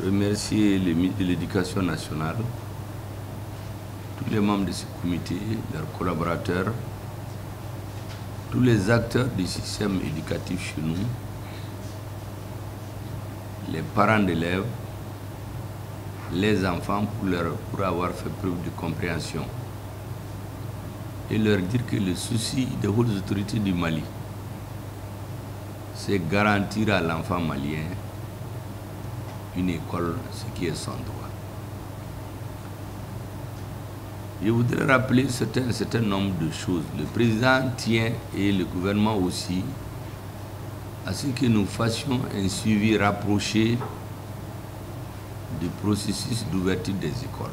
remercier le ministre de l'Éducation nationale, tous les membres de ce comité, leurs collaborateurs, tous les acteurs du système éducatif chez nous, les parents d'élèves, les enfants pour avoir fait preuve de compréhension et leur dire que le souci des hautes autorités du Mali, c'est garantir à l'enfant malien une école, ce qui est son droit. Je voudrais rappeler un certain nombre de choses. Le président tient, et le gouvernement aussi, à ce que nous fassions un suivi rapproché du processus d'ouverture des écoles,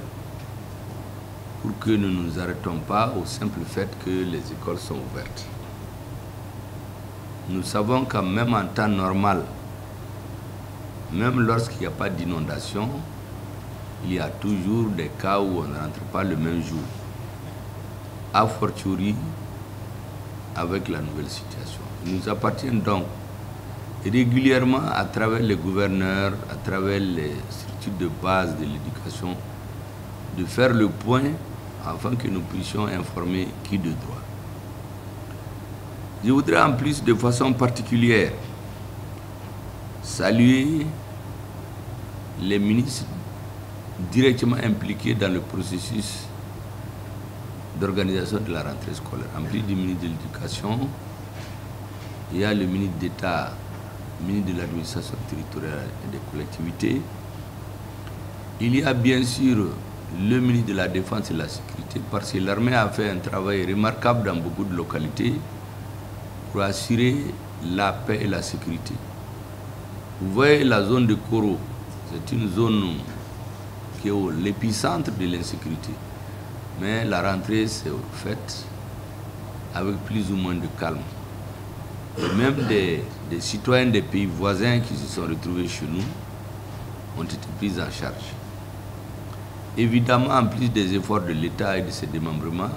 pour que nous ne nous arrêtons pas au simple fait que les écoles sont ouvertes. Nous savons qu'en même en temps normal, même lorsqu'il n'y a pas d'inondation, il y a toujours des cas où on ne rentre pas le même jour. A fortiori avec la nouvelle situation. Il nous appartient donc régulièrement, à travers les gouverneurs, à travers les structures de base de l'éducation, de faire le point afin que nous puissions informer qui de droit. Je voudrais en plus de façon particulière saluer les ministres directement impliqués dans le processus d'organisation de la rentrée scolaire. En plus du ministre de l'Éducation, il y a le ministre d'État, ministre de l'administration territoriale et des collectivités. Il y a bien sûr le ministre de la Défense et de la Sécurité, parce que l'armée a fait un travail remarquable dans beaucoup de localités pour assurer la paix et la sécurité. Vous voyez la zone de Koro, c'est une zone qui est l'épicentre de l'insécurité. Mais la rentrée s'est faite avec plus ou moins de calme. Et même des citoyens des pays voisins qui se sont retrouvés chez nous ont été pris en charge. Évidemment, en plus des efforts de l'État et de ses démembrements,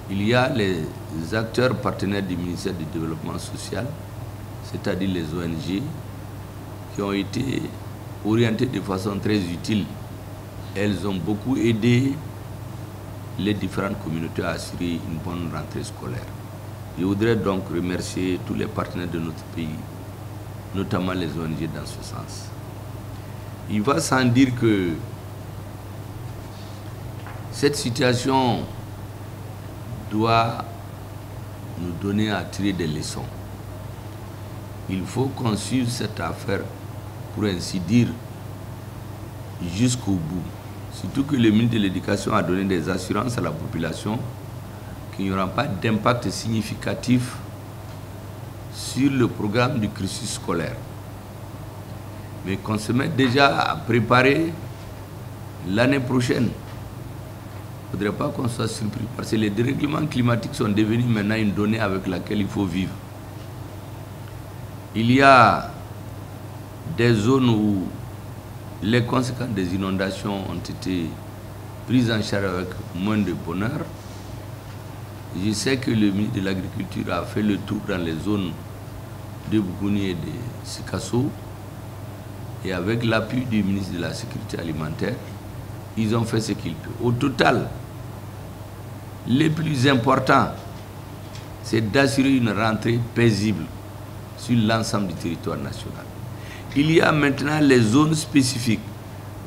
il y a les acteurs partenaires du ministère du Développement social, c'est-à-dire les ONG, qui ont été orientées de façon très utile. Elles ont beaucoup aidé les différentes communautés à assurer une bonne rentrée scolaire. Je voudrais donc remercier tous les partenaires de notre pays, notamment les ONG dans ce sens. Il va sans dire que cette situation doit nous donner à tirer des leçons. Il faut qu'on suive cette affaire, pour ainsi dire, jusqu'au bout. Surtout que le ministre de l'Éducation a donné des assurances à la population qu'il n'y aura pas d'impact significatif sur le programme du cursus scolaire. Mais qu'on se mette déjà à préparer l'année prochaine. Il ne faudrait pas qu'on soit surpris, parce que les dérèglements climatiques sont devenus maintenant une donnée avec laquelle il faut vivre. Il y a des zones où les conséquences des inondations ont été prises en charge avec moins de bonheur. Je sais que le ministre de l'Agriculture a fait le tour dans les zones de Bougouni et de Sikasso, et avec l'appui du ministre de la Sécurité alimentaire, ils ont fait ce qu'ils peuvent. Au total, le plus important, c'est d'assurer une rentrée paisible sur l'ensemble du territoire national. Il y a maintenant les zones spécifiques.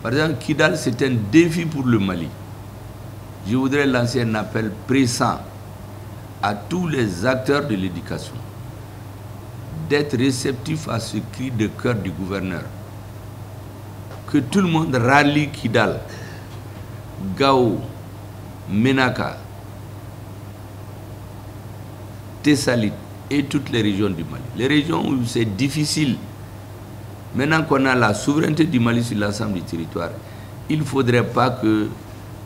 Par exemple, Kidal, c'est un défi pour le Mali. Je voudrais lancer un appel pressant à tous les acteurs de l'éducation d'être réceptifs à ce cri de cœur du gouverneur. Que tout le monde rallie Kidal, Gao, Menaka, Tessalit et toutes les régions du Mali. Les régions où c'est difficile. Maintenant qu'on a la souveraineté du Mali sur l'ensemble du territoire, il ne faudrait pas que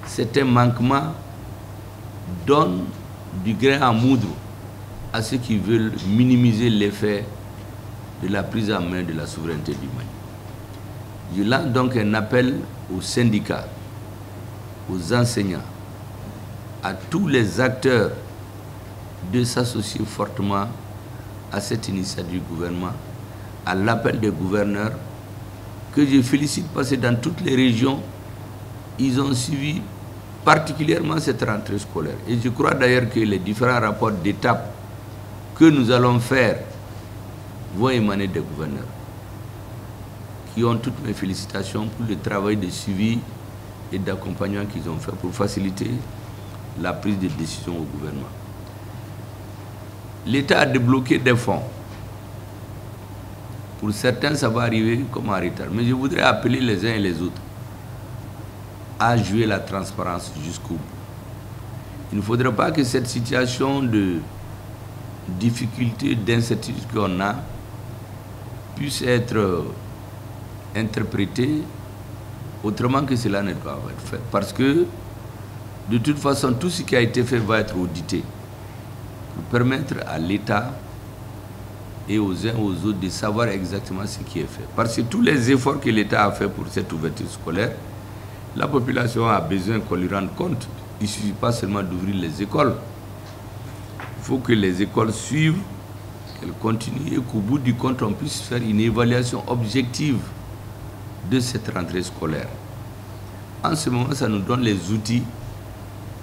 certains manquements donnent du grain à moudre à ceux qui veulent minimiser l'effet de la prise en main de la souveraineté du Mali. Je lance donc un appel aux syndicats, aux enseignants, à tous les acteurs de s'associer fortement à cette initiative du gouvernement, à l'appel des gouverneurs, que je félicite parce que dans toutes les régions, ils ont suivi particulièrement cette rentrée scolaire. Et je crois d'ailleurs que les différents rapports d'étape que nous allons faire vont émaner des gouverneurs qui ont toutes mes félicitations pour le travail de suivi et d'accompagnement qu'ils ont fait pour faciliter la prise de décision au gouvernement. L'État a débloqué des fonds. Pour certains, ça va arriver comme en retard. Mais je voudrais appeler les uns et les autres à jouer la transparence jusqu'au bout. Il ne faudrait pas que cette situation de difficulté, d'incertitude qu'on a puisse être interprétée autrement que cela ne doit être fait. Parce que, de toute façon, tout ce qui a été fait va être audité pour permettre à l'État et aux uns aux autres de savoir exactement ce qui est fait. Parce que tous les efforts que l'État a fait pour cette ouverture scolaire, la population a besoin qu'on lui rende compte. Il ne suffit pas seulement d'ouvrir les écoles. Il faut que les écoles suivent, qu'elles continuent et qu'au bout du compte, on puisse faire une évaluation objective de cette rentrée scolaire. En ce moment, ça nous donne les outils,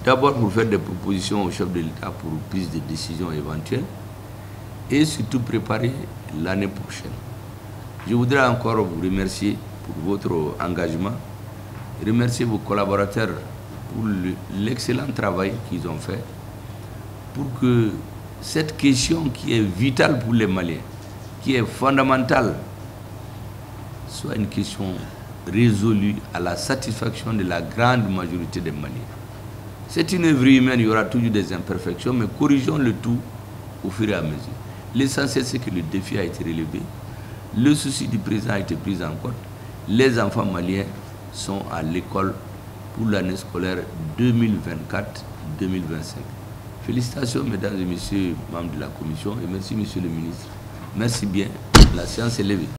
d'abord pour faire des propositions au chef de l'État pour une prise de décision éventuelle et surtout préparer l'année prochaine. Je voudrais encore vous remercier pour votre engagement, remercier vos collaborateurs pour l'excellent travail qu'ils ont fait pour que cette question qui est vitale pour les Maliens, qui est fondamentale, soit une question résolue à la satisfaction de la grande majorité des Maliens. C'est une œuvre humaine, il y aura toujours des imperfections, mais corrigeons le tout au fur et à mesure. L'essentiel, c'est que le défi a été relevé, le souci du président a été pris en compte, les enfants maliens sont à l'école pour l'année scolaire 2024-2025. Félicitations, mesdames et messieurs membres de la commission, et merci, monsieur le ministre. Merci bien. La séance est levée.